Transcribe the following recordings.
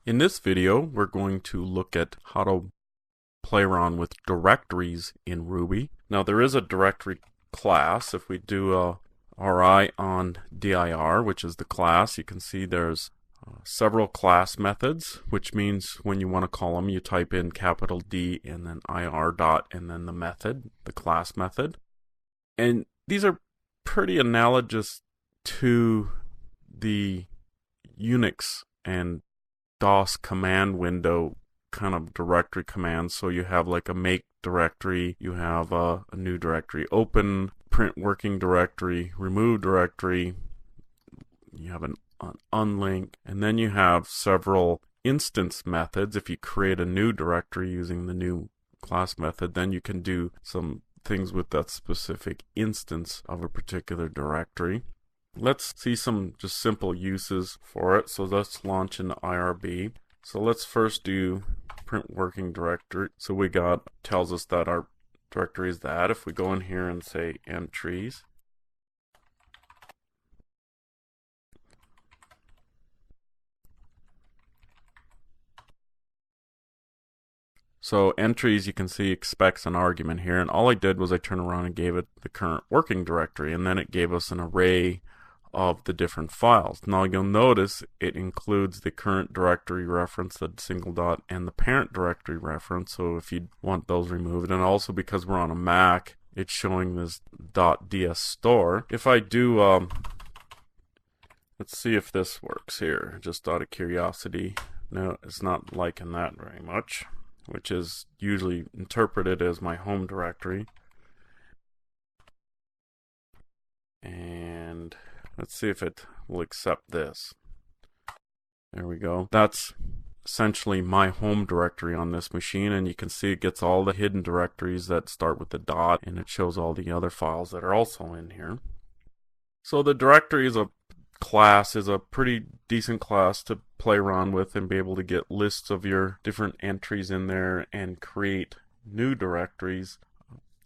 In this video, we're going to look at how to play around with directories in Ruby. Now, there is a directory class. If we do a RI on dir, which is the class, you can see there's several class methods, which means when you want to call them, you type in capital D and then ir dot and then the method, the class method. And these are pretty analogous to the Unix and DOS command window kind of directory commands. So you have like a make directory, you have a new directory open, print working directory, remove directory, you have an unlink, and then you have several instance methods. If you create a new directory using the new class method, then you can do some things with that specific instance of a particular directory. Let's see some just simple uses for it. So let's launch an IRB. So let's first do print working directory. So we got, tells us that our directory is that. If we go in here and say entries, so entries, you can see expects an argument here, and all I did was I turned around and gave it the current working directory, and then it gave us an array of the different files. Now you'll notice it includes the current directory reference, the single dot, and the parent directory reference, so if you want those removed, and also because we're on a Mac, it's showing this .ds store. If I do, let's see if this works here, just out of curiosity. No, it's not liking that very much, which is usually interpreted as my home directory. And let's see if it will accept this. There we go. That's essentially my home directory on this machine, and you can see it gets all the hidden directories that start with the dot, and it shows all the other files that are also in here. So the directory is a class, is a pretty decent class to play around with and be able to get lists of your different entries in there and create new directories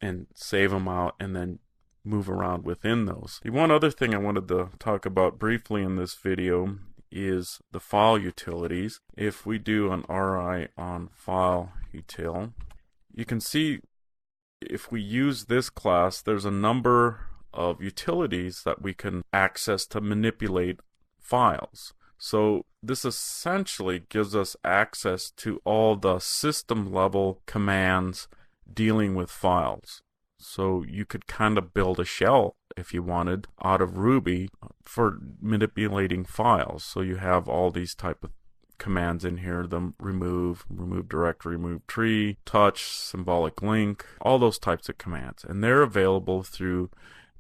and save them out and then move around within those. The one other thing I wanted to talk about briefly in this video is the file utilities. If we do an RI on file util, you can see if we use this class, there's a number of utilities that we can access to manipulate files. So this essentially gives us access to all the system level commands dealing with files. So you could kind of build a shell, if you wanted, out of Ruby for manipulating files. So you have all these type of commands in here, the remove directory, remove tree, touch, symbolic link, all those types of commands. And they're available through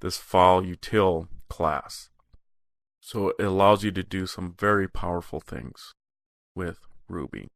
this file util class. So it allows you to do some very powerful things with Ruby.